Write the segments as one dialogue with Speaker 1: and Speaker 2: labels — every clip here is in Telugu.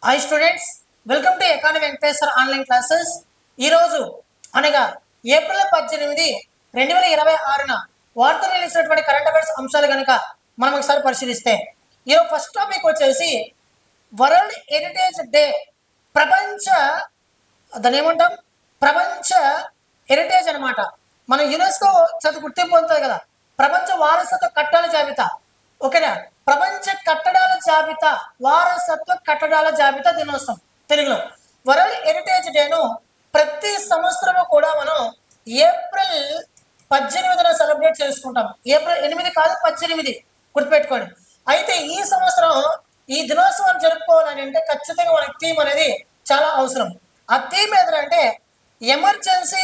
Speaker 1: Hi students, welcome to economy Venkateswara online classes. ఈరోజు అనగా ఏప్రిల్ 18, 2026 వార్తలు నిలిచినటువంటి కరెంట్ అఫైర్స్ అంశాలు కనుక మనం ఒకసారి పరిశీలిస్తే, ఈరోజు ఫస్ట్ టాపిక్ వచ్చేసి వరల్డ్ హెరిటేజ్ డే. ప్రపంచ దాని ఏమంటాం ప్రపంచ హెరిటేజ్ అనమాట. మన యునెస్కో చదువు గుర్తింపు పొందుతుంది కదా, ప్రపంచ వారసత్వ కట్టడాల జాబితా. ఓకేనా, ప్రపంచ కట్టడాల జాబితా, వారసత్వ కట్టడాల జాబితా దినోత్సవం తెలుగులో. వరల్డ్ హెరిటేజ్ డేను ప్రతి సంవత్సరము కూడా మనం ఏప్రిల్ 18న సెలబ్రేట్ చేసుకుంటాం. ఏప్రిల్ 8 కాదు, 18 గుర్తుపెట్టుకోండి. అయితే ఈ సంవత్సరం ఈ దినోత్సవాన్ని జరుపుకోవాలని అంటే ఖచ్చితంగా మనకి థీమ్ అనేది చాలా అవసరం. ఆ థీమ్ ఏదంటే emergency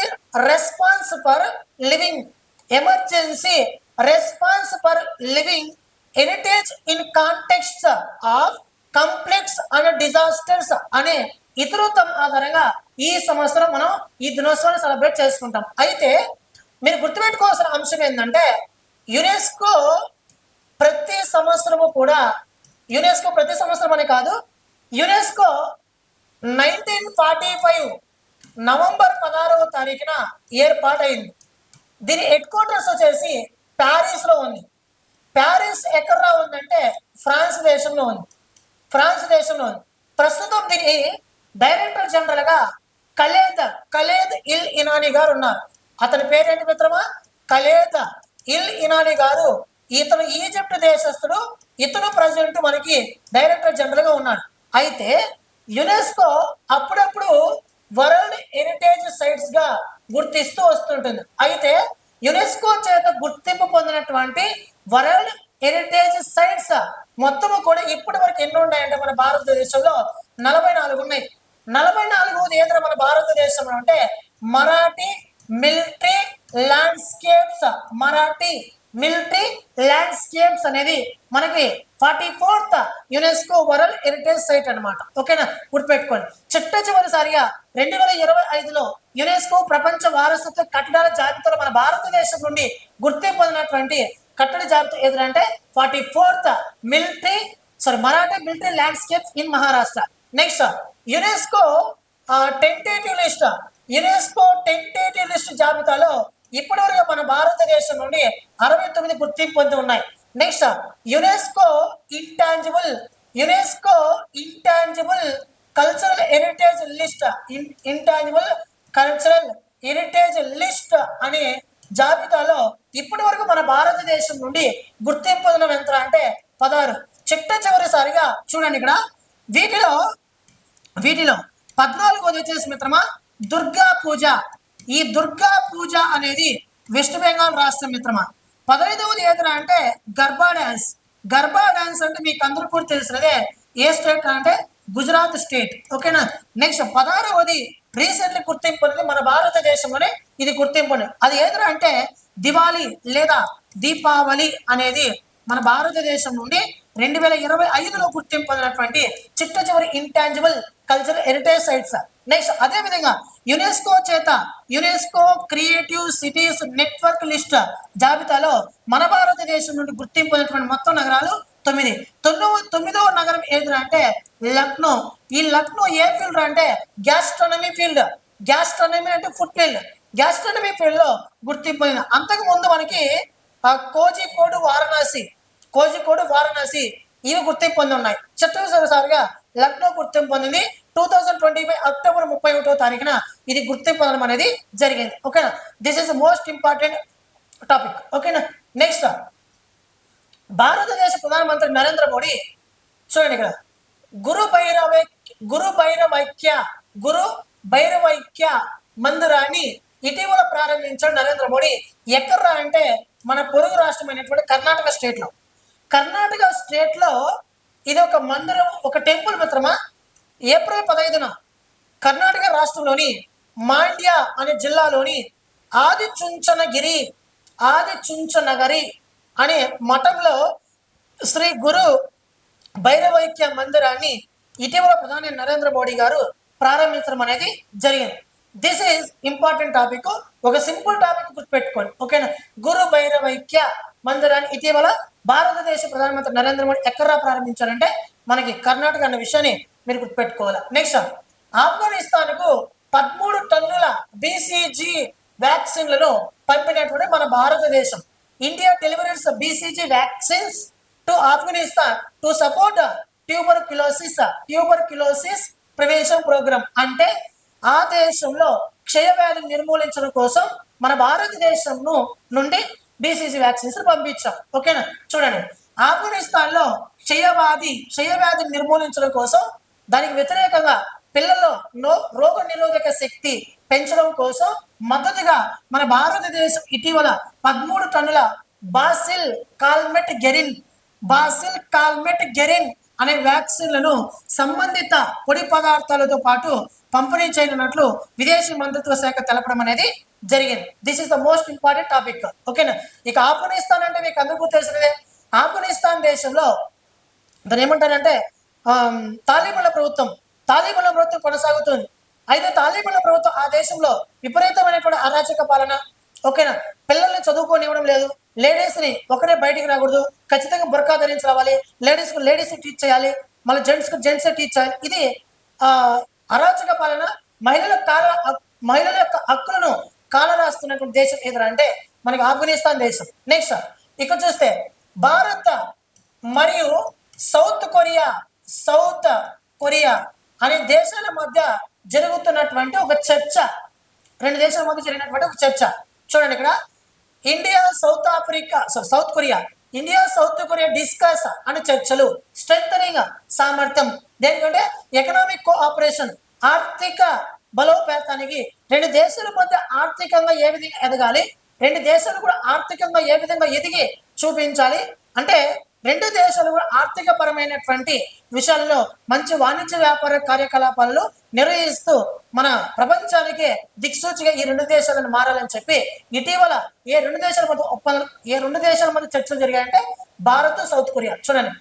Speaker 1: response for living. Emergency response for living heritage in context of complex and disasters అనే ఇతరుత్వం ఆధారంగా ఈ సంవత్సరం మనం ఈ దినోత్సవాన్ని సెలబ్రేట్ చేసుకుంటాం. అయితే మీరు గుర్తుపెట్టుకోవాల్సిన అంశం ఏంటంటే యునెస్కో ప్రతి సంవత్సరము కూడా, యునెస్కో ప్రతి సంవత్సరం అనే కాదు, యునెస్కో 1945 నవంబర్ 16 ఏర్పాటైంది. దీని హెడ్ క్వార్టర్స్ వచ్చేసి ప్యారిస్లో ఉంది. ప్యారిస్ ఎక్కడ ఉందంటే ఫ్రాన్స్ దేశంలో ఉంది. ఫ్రాన్స్ దేశంలో ఉంది. ప్రస్తుతం దీని డైరెక్టర్ జనరల్ గా ఖలేద్ ఇల్ ఇనానీ గారు ఉన్నారు. అతని పేరేంటి మిత్రమా? ఖలేద్ ఇల్ ఇనానీ గారు. ఇతను ఈజిప్ట్ దేశస్థుడు. ఇతను ప్రజెంట్ మనకి డైరెక్టర్ జనరల్ గా ఉన్నాడు. అయితే యునెస్కో అప్పుడప్పుడు వరల్డ్ హెరిటేజ్ సైట్స్ గా గుర్తిస్తూ వస్తుంటుంది. అయితే యునెస్కో చేత గుర్తింపు పొందినటువంటి వరల్డ్ హెరిటేజ్ సైట్స్ మొత్తము కూడా ఇప్పటి వరకు ఎన్ని ఉన్నాయంటే మన భారతదేశంలో 44 ఉన్నాయి. 44 ఏదైనా మన భారతదేశంలో అంటే Marathi military landscapes, Marathi military landscapes అనేది మనకి 44th UNESCO world heritage site అనమాట. ఓకేనా, గుర్తుపెట్టుకోండి. చిట్ట చివరిసారిగా 2025లో యునెస్కో ప్రపంచ వారసత్వ కట్టడాల జాబితాలో మన భారతదేశం నుండి గుర్తింపు పొందినటువంటి కట్టడ జాబితా ఏదంటే 44th Marathi military landscapes in Maharashtra. Next UNESCO tentative list. UNESCO tentative list జాబితాలో ఇప్పటివరకు మన భారతదేశం నుండి 69 గుర్తింపు పొంది ఉన్నాయి. Next UNESCO intangible cultural heritage list. Intangible cultural heritage list అనే జాబితాలో ఇప్పటి వరకు మన భారతదేశం నుండి గుర్తింపు పొందిన ఎంత అంటే 16. చిట్ట చివరిసారిగా చూడండి ఇక్కడ వీటిలో 14 వచ్చేసి మిత్రమా దుర్గా పూజ. ఈ దుర్గా పూజ అనేది వెస్ట్ బెంగాల్ రాష్ట్రం మిత్రమా. 15వది ఏదైనా అంటే గర్బా డాన్స్. గర్బా డాన్స్ అంటే మీకు అందరూ కూడా తెలిసినదే. ఏ స్టేట్ అంటే గుజరాత్ స్టేట్. ఓకేనా. నెక్స్ట్ 16వది రీసెంట్లీ గుర్తింపు అనేది మన భారతదేశంలోనే ఇది గుర్తింపు. అది ఏదైనా అంటే దివాళీ లేదా దీపావళి అనేది మన భారతదేశం నుండి 2025లో గుర్తింపు పొందినటువంటి చిట్ట చివరి intangible cultural heritage sites. Next అదే విధంగా UNESCO creative cities network list జాబితాలో మన భారతదేశం నుండి గుర్తింపు పొందినటువంటి మొత్తం నగరాలు 9. 9వ నగరం ఏదిరా అంటే లక్నో. ఈ లక్నో ఏ ఫీల్డ్ అంటే గ్యాస్ట్రోనమీ ఫీల్డ్. గ్యాస్ట్రోనమీ అంటే ఫుడ్ ఫీల్డ్. గ్యాస్ట్రోనమీ ఫీల్డ్ లో గుర్తింపు పొందింది. అంతకు ముందు మనకి కోజికోడ్ వారణాసి ఇవి గుర్తింపు పొంది ఉన్నాయి. చివరిసారిగా లక్నో గుర్తింపు పొందింది. 2025 అక్టోబర్ 31 ఇది గుర్తింపు పొందడం అనేది జరిగింది. ఓకేనా, this is most important topic. ఓకేనా. నెక్స్ట్ భారతదేశ ప్రధానమంత్రి నరేంద్ర మోడీ చూడండి ఇక్కడ గురు భైరవైక్య మందిరాన్ని ఇటీవల ప్రారంభించాడు నరేంద్ర మోడీ. ఎక్కడ అంటే మన పొరుగు రాష్ట్రమైనటువంటి కర్ణాటక స్టేట్ లో ఇది ఒక మందిరం, ఒక టెంపుల్ మిత్రమా. ఏప్రిల్ 15న కర్ణాటక రాష్ట్రంలోని మాండ్య అనే జిల్లాలోని ఆదిచుంచనగరి అనే మఠంలో శ్రీ గురు భైరవైక్య మందిరాన్ని ఇటీవల ప్రధాని నరేంద్ర మోడీ గారు ప్రారంభించడం అనేది జరిగింది. This is important topic. ఒక సింపుల్ టాపిక్ గుర్తుపెట్టుకోండి. ఓకేనా. గురు భైరవైక్య మందిరాన్ని ఇటీవల భారతదేశ ప్రధానమంత్రి నరేంద్ర మోడీ ఎక్కడ ప్రారంభించారంటే మనకి కర్ణాటక అన్న విషయాన్ని మీరు గుర్తుపెట్టుకోవాలి. నెక్స్ట్, ఆఫ్ఘనిస్తాన్కు 13 టన్నుల బీసీజీ వ్యాక్సిన్లను పంపినటువంటి మన భారతదేశం. India deliveries BCG vaccines to Afghanistan to support tuberculosis prevention programme. అంటే ఆ దేశంలో క్షయవ్యాధిని నిర్మూలించడం కోసం మన భారతదేశం నుండి బీసీజీ వ్యాక్సిన్స్ పంపించాం. ఓకేనా, చూడండి, ఆఫ్ఘనిస్తాన్ లో క్షయవ్యాధిని నిర్మూలించడం కోసం, దానికి వ్యతిరేకంగా పిల్లల్లో రోగ నిరోధక శక్తి పెంచడం కోసం మద్దతుగా మన భారతదేశం ఇటీవల 13 టన్నుల బాసిల్ కాల్మెట్ గెరిన్ అనే వ్యాక్సిన్లను సంబంధిత పొడి పదార్థాలతో పాటు పంపిణీ చేయనున్నట్లు విదేశీ మంత్రిత్వ శాఖ తెలపడం అనేది జరిగింది. This is the most important topic. ఓకేనా, ఇక ఆఫ్ఘనిస్తాన్ అంటే మీకు అందరికీ తెలిసినదే. ఆఫ్ఘనిస్తాన్ దేశంలో దాన్ని ఏమంటారంటే తాలిబాన్ల ప్రభుత్వం కొనసాగుతుంది. అయితే తాలిబాన్ల ప్రభుత్వం ఆ దేశంలో విపరీతమైనటువంటి అరాచక పాలన. ఓకేనా, పిల్లల్ని చదువుకోనివ్వడం లేదు, లేడీస్ని ఒకరే బయటికి రాకూడదు, ఖచ్చితంగా బుర్కా ధరించి రావాలి, లేడీస్ టీచ్ చేయాలి, మళ్ళీ జెంట్స్ టీచ్ చేయాలి. ఇది అరాచక పాలన. మహిళల యొక్క హక్కులను కాలరాస్తున్నటువంటి దేశం ఏదంటే మనకి ఆఫ్ఘనిస్తాన్ దేశం. నెక్స్ట్, ఇక్కడ చూస్తే భారత్ మరియు సౌత్ కొరియా అనే దేశాల మధ్య జరుగుతున్నటువంటి ఒక చర్చ, రెండు దేశాల మధ్య జరిగినటువంటి ఒక చర్చ. చూడండి, ఇక్కడ ఇండియా సౌత్ కొరియా డిస్కస్ అనే చర్చలు స్ట్రెంథనింగ్ సామర్థ్యం. దేనికంటే ఎకనామిక్ కోఆపరేషన్, ఆర్థిక బలోపేతానికి. రెండు దేశాల మధ్య ఆర్థికంగా ఏ విధంగా ఎదగాలి, రెండు దేశాలు కూడా ఆర్థికంగా ఏ విధంగా ఎదిగి చూపించాలి అంటే రెండు దేశాలు కూడా ఆర్థిక పరమైనటువంటి విషయాల్లో మంచి వాణిజ్య వ్యాపార కార్యకలాపాలను నిర్వహిస్తూ మన ప్రపంచానికి దిక్సూచిగా ఈ రెండు దేశాలను మారాలని చెప్పి ఇటీవల ఏ రెండు దేశాల మధ్య చర్చలు జరిగాయంటే భారత్, సౌత్ కొరియా. చూడండి,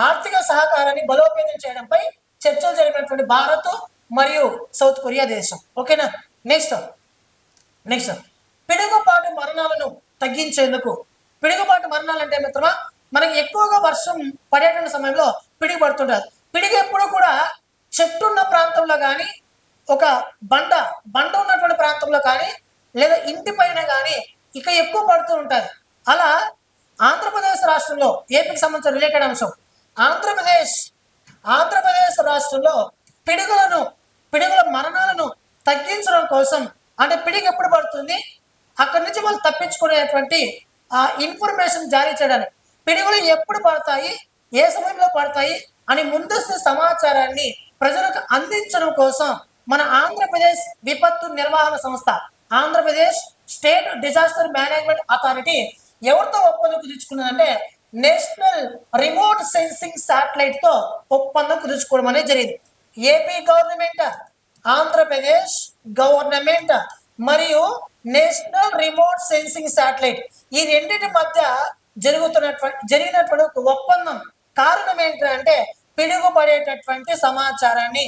Speaker 1: ఆర్థిక సహకారాన్ని బలోపేతం చేయడంపై చర్చలు జరిగినటువంటి భారత్ మరియు సౌత్ కొరియా దేశం. ఓకేనా, నెక్స్ట్ పిడుగుపాటు మరణాలను తగ్గించేందుకు. పిడుగుపాటు మరణాలు అంటే మిత్రమా, మనకి ఎక్కువగా వర్షం పడేటువంటి సమయంలో పిడుగు పడుతుంటారు. పిడుగు ఎప్పుడు కూడా చెట్టు ఉన్న ప్రాంతంలో కానీ, ఒక బండ ఉన్నటువంటి ప్రాంతంలో కానీ, లేదా ఇంటి పైన కానీ ఇక ఎక్కువ పడుతూ ఉంటుంది. అలా ఆంధ్రప్రదేశ్ రాష్ట్రంలో, ఏపీకి సంబంధించిన రిలేటెడ్ అంశం, ఆంధ్రప్రదేశ్ రాష్ట్రంలో పిడుగుల మరణాలను తగ్గించడం కోసం, అంటే పిడుగు ఎప్పుడు పడుతుంది, అక్కడి నుంచి వాళ్ళు తప్పించుకునేటువంటి ఇన్ఫర్మేషన్ జారీ చేయడానికి, పిడుగులు ఎప్పుడు పడతాయి, ఏ సమయంలో పడతాయి అని ముందస్తు సమాచారాన్ని ప్రజలకు అందించడం కోసం మన ఆంధ్రప్రదేశ్ విపత్తు నిర్వహణ సంస్థ, Andhra Pradesh state disaster management authority ఎవరితో ఒప్పందం కుదుర్చుకున్నదంటే నేషనల్ రిమోట్ సెన్సింగ్ శాటిలైట్ తో ఒప్పందం కుదుర్చుకోవడం అనేది జరిగింది. ఏపీ గవర్నమెంట్, ఆంధ్రప్రదేశ్ గవర్నమెంట్ మరియు నేషనల్ రిమోట్ సెన్సింగ్ శాటిలైట్ ఈ రెండింటి మధ్య జరిగినటువంటి ఒక ఒప్పందం. కారణం ఏంటంటే పిడుగులు పడేటటువంటి సమాచారాన్ని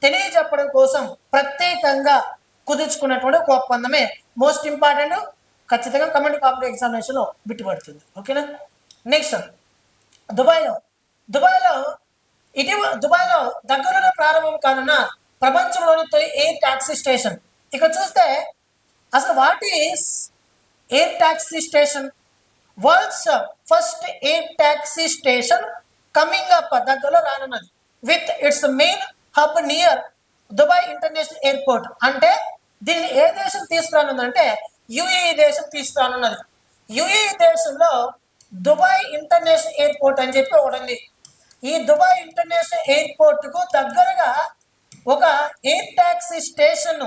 Speaker 1: తెలియజెప్పడం కోసం ప్రత్యేకంగా కుదుర్చుకున్నటువంటి ఒక ఒప్పందమే మోస్ట్ ఇంపార్టెంట్. ఖచ్చితంగా కమెంట్ కాంపిటేటివ్ ఎగ్జామినేషన్ లో బిట్టుపడుతుంది. ఓకేనా, నెక్స్ట్ దుబాయ్లో దగ్గరలో ప్రారంభం కానున్న ప్రపంచంలోని తొలి ఎయిర్ టాక్సీ స్టేషన్. ఇక్కడ చూస్తే అసలు what is air taxi station? World's first air taxi station coming up, దగ్గరలో రానున్నది, with its main hub near Dubai international airport. అంటే దీన్ని ఏ దేశం తీసుకురానుందంటే యుఏఈ దేశం తీసుకురానున్నది. యుఏఈ దేశంలో దుబాయ్ ఇంటర్నేషనల్ ఎయిర్పోర్ట్ అని చెప్పి ఒకటి ఉంది. ఈ దుబాయ్ ఇంటర్నేషనల్ ఎయిర్పోర్ట్ కు దగ్గరగా ఒక ఎయిర్ టాక్సీ స్టేషన్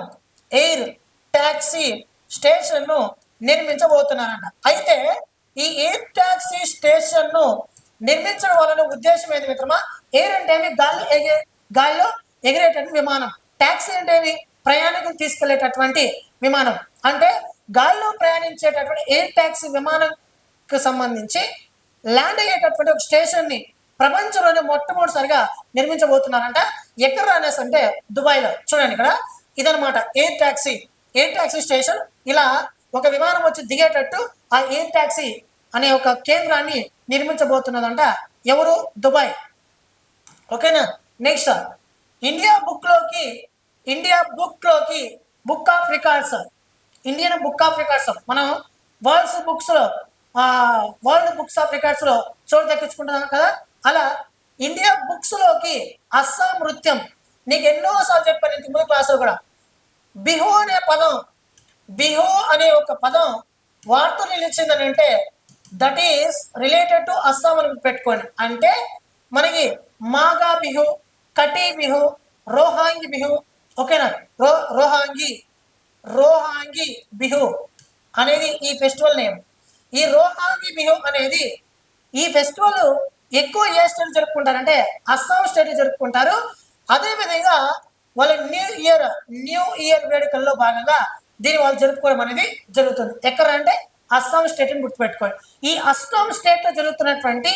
Speaker 1: ను నిర్మించబోతున్నారంట. అయితే ఈ ఎయిర్ టాక్సీ స్టేషన్ ను నిర్మించడం వలన ఉద్దేశం ఏంటి మిత్రమా? ఎయిర్ అంటే గాలిలో ఎగిరేటటువంటి విమానం, టాక్సీ అంటే ప్రయాణికులు తీసుకెళ్లేటటువంటి విమానం. అంటే గాలిలో ప్రయాణించేటటువంటి ఎయిర్ టాక్సీ విమానంకు సంబంధించి ల్యాండ్ అయ్యేటటువంటి ఒక స్టేషన్ ని ప్రపంచంలోనే మొట్టమొదటిసారిగా నిర్మించబోతున్నారంట. ఎక్కడ అనేసి అంటే దుబాయ్లో. చూడండి, ఇక్కడ ఇదనమాట ఎయిర్ టాక్సీ స్టేషన్. ఇలా ఒక విమానం వచ్చి దిగేటట్టు ఆ ఎయిర్ టాక్సీ అనే ఒక కేంద్రాన్ని నిర్మించబోతున్నదంట. ఎవరు? దుబాయ్. ఓకేనా. నెక్స్ట్ ఇండియా బుక్ లోకి book of records, Indian book of records మనం వరల్డ్ బుక్స్ ఆఫ్ రికార్డ్స్ లో చోటు దక్కించుకుంటున్నాం కదా. అలా ఇండియా బుక్స్ లోకి అస్సాం నృత్యం, నీకు ఎన్నోసార్లు చెప్పాను ఇంతకు ముందు క్లాసులో కూడా, బిహు అనే పదం, బిహు అనే ఒక పదం వార్తలు నిలిచిందని అంటే that is related to Assam అని పెట్టుకోండి. అంటే మనకి మాగా బిహు, కటి బిహు, రోహాంగి బిహు, ఓకేనా. రోహాంగి బిహు అనేది ఈ ఫెస్టివల్ నేమ్. ఈ రోహాంగి బిహు అనేది ఈ ఫెస్టివల్ ఎక్కువ ఏ స్టేట్ జరుపుకుంటారంటే అస్సాం స్టేట్ జరుపుకుంటారు. అదేవిధంగా వాళ్ళ న్యూ ఇయర్ వేడుకల్లో భాగంగా దీన్ని వాళ్ళు జరుపుకోవడం అనేది జరుగుతుంది. ఎక్కడ అంటే అస్సాం స్టేట్ ని గుర్తుపెట్టుకోండి. ఈ అస్సాం స్టేట్ లో జరుగుతున్నటువంటి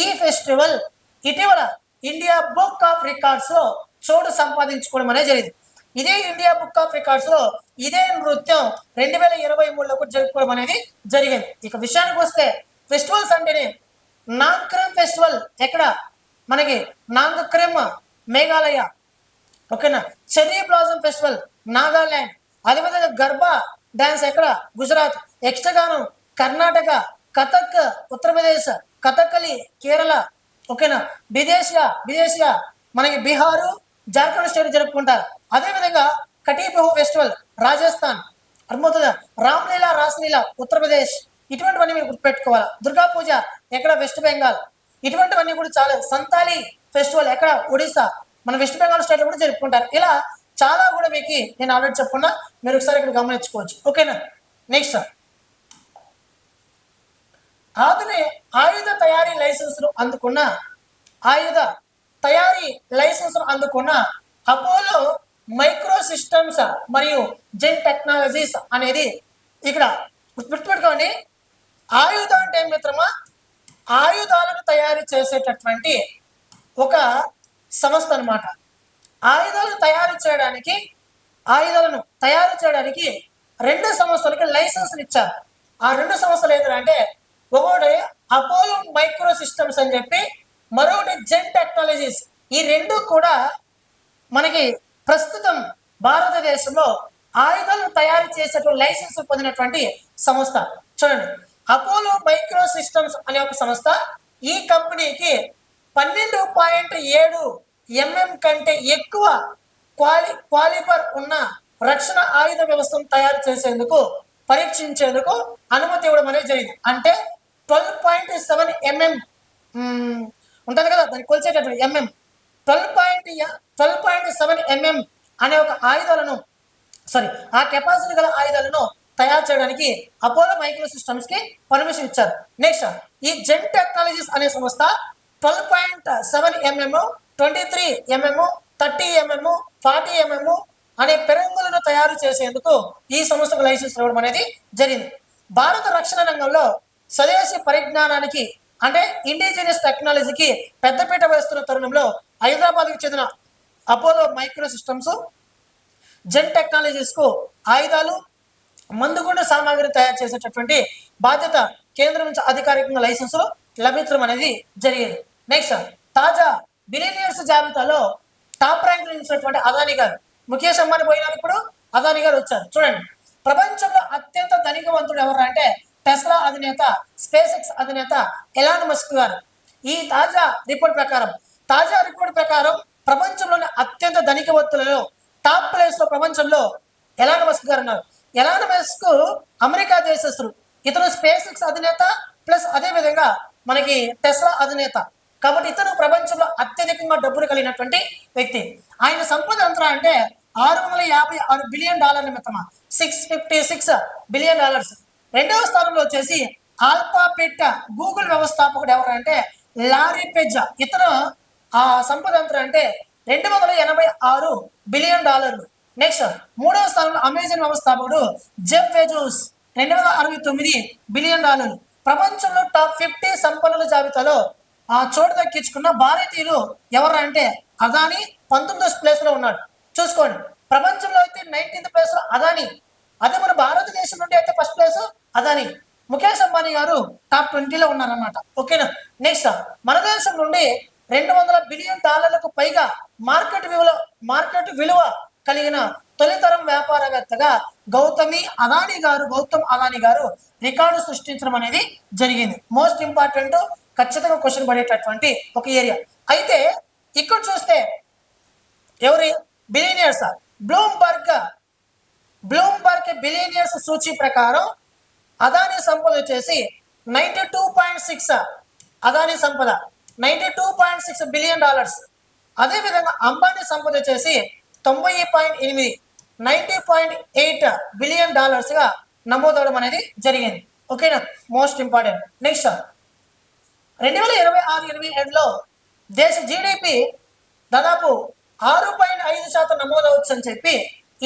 Speaker 1: ఈ ఫెస్టివల్ ఇటీవల ఇండియా బుక్ ఆఫ్ రికార్డ్స్ లో చోటు సంపాదించుకోవడం అనేది జరిగింది. ఇదే ఇండియా బుక్ ఆఫ్ రికార్డ్స్ లో ఇదే నృత్యం 2023లో కూడా జరుపుకోవడం అనేది జరిగింది. ఇక విషయానికి వస్తే ఫెస్టివల్స్ అంటేనే నాంక్రమ్ ఫెస్టివల్ ఎక్కడ మనకి నాంక్రమ్ మేఘాలయ, ఓకేనా. చెర్రీ బ్లాసమ్ ఫెస్టివల్ నాగాలాండ్, అదేవిధంగా గర్భా డాన్స్ ఎక్కడ గుజరాత్, యక్షగానం కర్ణాటక, కథక్ ఉత్తరప్రదేశ్, కథకలి కేరళ, ఓకేనా. విదేశీగా మనకి బీహారు జార్ఖండ్ స్టేట్ జరుపుకుంటారు. అదేవిధంగా కటీ బిహు ఫెస్టివల్ రాజస్థాన్, అర్థమవుతుందా. రామ్లీలా రాస్లీలా ఉత్తరప్రదేశ్, ఇటువంటివన్నీ మీరు గుర్తుపెట్టుకోవాలి. దుర్గా పూజ ఎక్కడ వెస్ట్ బెంగాల్, ఇటువంటివన్నీ కూడా చాలా. సంతాలి ఫెస్టివల్ ఎక్కడ ఒడిశా, మన వెస్ట్ బెంగాల్ స్టేట్ కూడా జరుపుకుంటారు. ఇలా చాలా కూడా మీకు నేను ఆల్రెడీ చెప్పుకున్నా, మీరు ఒకసారి ఇక్కడ గమనించుకోవచ్చు, ఓకేనా. నెక్స్ట్ ఆయుధ తయారీ లైసెన్స్ అందుకున్న అపోలో మైక్రో సిస్టమ్స్ మరియు జెన్ టెక్నాలజీస్ అనేది ఇక్కడ గుర్తుపెట్టుకోండి. ఆయుధం అంటే ఏం మిత్రమా, ఆయుధాలను తయారు చేసేటటువంటి ఒక సంస్థ అనమాట. ఆయుధాలను తయారు చేయడానికి రెండు సంస్థలకి లైసెన్స్ ఇచ్చారు. ఆ రెండు సంస్థలు ఏంటంటే ఒకటి అపోలో మైక్రో సిస్టమ్స్ అని చెప్పి, మరొకటి జెన్ టెక్నాలజీస్. ఈ రెండు కూడా మనకి ప్రస్తుతం భారతదేశంలో ఆయుధాలను తయారు చేసేటువంటి లైసెన్స్ పొందినటువంటి సంస్థ. చూడండి, అపోలో మైక్రో సిస్టమ్స్ అనే ఒక సంస్థ, ఈ కంపెనీకి 12.7 mm కంటే ఎక్కువ క్వాలిబర్ ఉన్న రక్షణ ఆయుధ వ్యవస్థను తయారు చేసేందుకు పరీక్షించేందుకు అనుమతి ఇవ్వడం అనేది జరిగింది. అంటే 12.7 mm ఉంటుంది కదా, దాన్ని కొలిచేటటువంటి ఎంఎం. 12.7 mm అనే ఒక ఆయుధాలను ఆ కెపాసిటీ గల ఆయుధాలను తయారు చేయడానికి అపోలో మైక్రో సిస్టమ్స్ కి పర్మిషన్ ఇచ్చారు. నెక్స్ట్ ఈ జెన్ టెక్నాలజీస్ అనే సంస్థ 12.7 mm, 23 mm, 30 mm, 40 mm అనే పెరంగులను తయారు చేసేందుకు ఈ సంస్థకు లైసెన్స్ ఇవ్వడం అనేది జరిగింది. భారత రక్షణ రంగంలో స్వదేశీ పరిజ్ఞానానికి అంటే ఇండిజినియస్ టెక్నాలజీకి పెద్దపీట వేస్తున్న తరుణంలో హైదరాబాద్కి చెందిన అపోలో మైక్రో సిస్టమ్స్ జెన్ టెక్నాలజీస్ కు ఆయుధాలు, మందుగుండు సామాగ్రి తయారు చేసేటటువంటి బాధ్యత కేంద్రం నుంచి అధికారికంగా లైసెన్సులు లభించడం అనేది జరిగింది. నెక్స్ట్ తాజా బిలియనియర్స్ జాబితాలో టాప్ ర్యాంక్ నిలిచినటువంటి అదానీ గారు, ముఖేష్ అంబానీ పోయినారు, ఇప్పుడు అదానీ గారు వచ్చారు. చూడండి, ప్రపంచంలో అత్యంత ధనికవంతుడు ఎవరు అంటే టెస్లా అధినేత, స్పేస్ ఎక్స్ అధినేత ఎలాన్ మస్క్ గారు. ఈ తాజా రిపోర్ట్ ప్రకారం ప్రపంచంలోని అత్యంత ధనికవంతులలో టాప్ ప్లేస్ లో ప్రపంచంలో ఎలాన్ మస్క్ గారు ఉన్నారు. ఎలాన్ మస్క్ అమెరికా దేశస్తుడు. ఇతను స్పేస్ ఎక్స్ అధినేత ప్లస్ అదే విధంగా మనకి టెస్లా అధినేత. కాబట్టి ఇతను ప్రపంచంలో అత్యధికంగా డబ్బులు కలిగినటువంటి వ్యక్తి. ఆయన సంపద ఎంత అంటే $656 బిలియన్ మిత్రమా, $656 బిలియన్. రెండవ స్థానంలో వచ్చేసి ఆల్ఫాబెట్ గూగుల్ వ్యవస్థాపకుడు ఎవరు అంటే లారీ పేజ్. ఇతను ఆ సంపద ఎంత అంటే $286 బిలియన్. నెక్స్ట్ మూడవ స్థానంలో అమెజాన్ వ్యవస్థాపకుడు జెఫ్ బెజోస్, $269 బిలియన్. ప్రపంచంలో టాప్ 50 సంపన్నుల జాబితాలో చోటు దక్కించుకున్న భారతీయులు ఎవరు అంటే అదానీ 19వ ప్లేస్ లో ఉన్నాడు. చూసుకోండి, ప్రపంచంలో అయితే 19th ప్లేస్ లో అదానీ, అదే మన భారతదేశం నుండి అయితే ఫస్ట్ ప్లేస్ అదానీ. ముఖేష్ అంబానీ గారు టాప్ 20లో ఉన్నారన్నమాట. ఓకేనా. నెక్స్ట్ మన దేశం నుండి $200 బిలియన్ పైగా మార్కెట్ విలువ కలిగిన తొలితరం వ్యాపారవేత్తగా గౌతమ్ అదానీ గారు రికార్డు సృష్టించడం అనేది జరిగింది. మోస్ట్ ఇంపార్టెంట్, ఖచ్చితంగా క్వశ్చన్ పడేటటువంటి ఒక ఏరియా. అయితే ఇక్కడ చూస్తే ఎవరి బిలియనియర్స్, బ్లూంబర్గ్ బిలియనియర్స్ సూచి ప్రకారం అదానీ సంపద వచ్చేసి 92.6, అదానీ సంపద $92.6 బిలియన్. అదేవిధంగా అంబానీ సంపద వచ్చేసి 90.8, $90.8 బిలియన్ గా నమోదవడం అనేది జరిగింది. ఓకేనా, మోస్ట్ ఇంపార్టెంట్. నెక్స్ట్ 2026-27లో దేశ జీడిపి దాదాపు 6.5% నమోదవచ్చు అని చెప్పి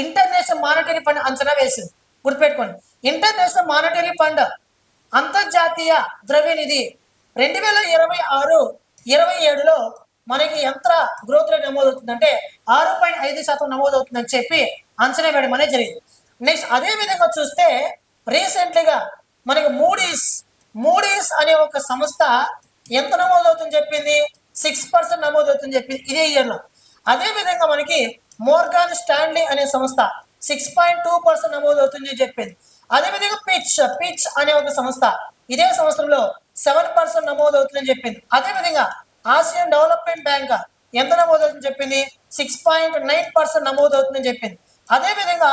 Speaker 1: ఇంటర్నేషనల్ మానిటరీ ఫండ్ అంచనా వేసింది. గుర్తుపెట్టుకోండి, ఇంటర్నేషనల్ మానిటరీ ఫండ్ అంతర్జాతీయ ద్రవ్యనిధి 2026-27లో మనకి ఎంత గ్రోత్ రేట్ నమోదవుతుందంటే 6.5% నమోదవుతుందని చెప్పి అంచనా వేయడం అనేది జరిగింది. నెక్స్ట్ అదే విధంగా చూస్తే రీసెంట్లీగా మనకి మూడీస్ అనే ఒక సంస్థ ఎంత నమోదవుతుందని చెప్పింది, 6% నమోదవుతుందని చెప్పింది ఇదే ఇయర్లో. అదేవిధంగా మనకి మోర్గాన్ స్టాన్లీ అనే సంస్థ 6.2% నమోదవుతుందని చెప్పింది. అదేవిధంగా పిచ్ అనే ఒక సంస్థ ఇదే సంవత్సరంలో 7% నమోదవుతుందని చెప్పింది. అదేవిధంగా ఆసియన్ డెవలప్మెంట్ బ్యాంక్ ఎంత నమోదవుతుందని చెప్పింది, 6.9% నమోదవుతుందని చెప్పింది. అదేవిధంగా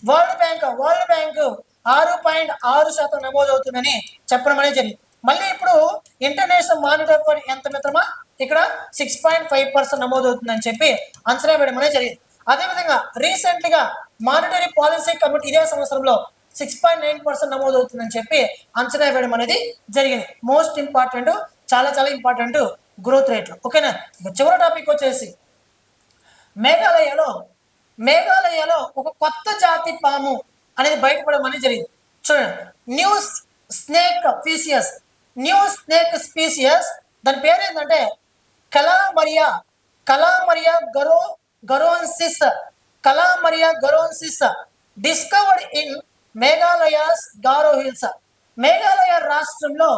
Speaker 1: వరల్డ్ బ్యాంక్ 6.6% నమోదవుతుందని చెప్పడం అనేది జరిగింది. మళ్ళీ ఇప్పుడు ఇంటర్నేషనల్ మానిటరీ ఫండ్ ఎంత మిత్రమా, ఇక్కడ 6.5% నమోదవుతుందని చెప్పి అంచనా వేయడం అనేది జరిగింది. అదేవిధంగా రీసెంట్లీగా మానిటరీ పాలసీ కమిటీ ఇదే సంవత్సరంలో 6.9% నమోదవుతుందని చెప్పి అంచనా వేయడం అనేది జరిగింది. మోస్ట్ ఇంపార్టెంట్, చాలా ఇంపార్టెంట్ గ్రోత్ రేట్లు. ఓకేనా, చివరి టాపిక్ వచ్చేసి మేఘాలయలో ఒక కొత్త జాతి పాము అనేది బయటపడడం అనేది జరిగింది. చూడండి, న్యూ స్నేక్ స్పీసియస్, దాని పేరు ఏంటంటే Calamaria garoensis discovered in Meghalaya's Garo hills. Meghalaya రాష్ట్రంలో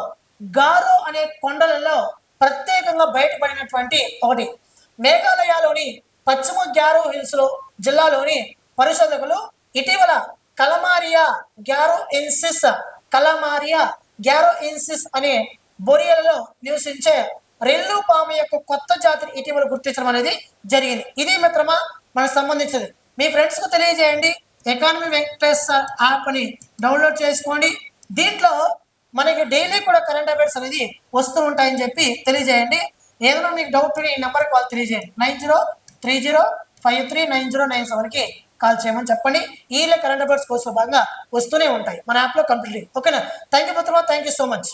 Speaker 1: గారో అనే కొండలలో ప్రత్యేకంగా బయటపడినటువంటి ఒకటి. మేఘాలయలోని పశ్చిమ గారో హిల్స్ జిల్లాలోని పరిశోధకులు ఇటీవల కలమారియా గ్యారోఇన్సిస్ అనే బొరియలలో నివసించే రెల్లు పాము యొక్క కొత్త జాతిని ఇటీవల గుర్తించడం అనేది జరిగింది. ఇది మిత్రమా మనకు సంబంధించింది. మీ ఫ్రెండ్స్ కు తెలియజేయండి. ఎకానమీ వెంకటేశ్వర యాప్ అని డౌన్లోడ్ చేసుకోండి. దీంట్లో మనకి డైలీ కూడా కరెంట్ అఫైర్స్ అనేది వస్తూ ఉంటాయని చెప్పి తెలియజేయండి. ఏదైనా మీకు డౌట్ ఈ నెంబర్కి కాల్ తెలియజేయండి. 9030539097కి కాల్ చేయమని చెప్పండి. ఈ కరెంట్ అఫైర్స్ కోర్సులో భాగంగా వస్తూనే ఉంటాయి మన యాప్లో కంప్లీట్లీ. ఓకేనా, థ్యాంక్ యూ మిత్రమా, థ్యాంక్ యూ సో మచ్.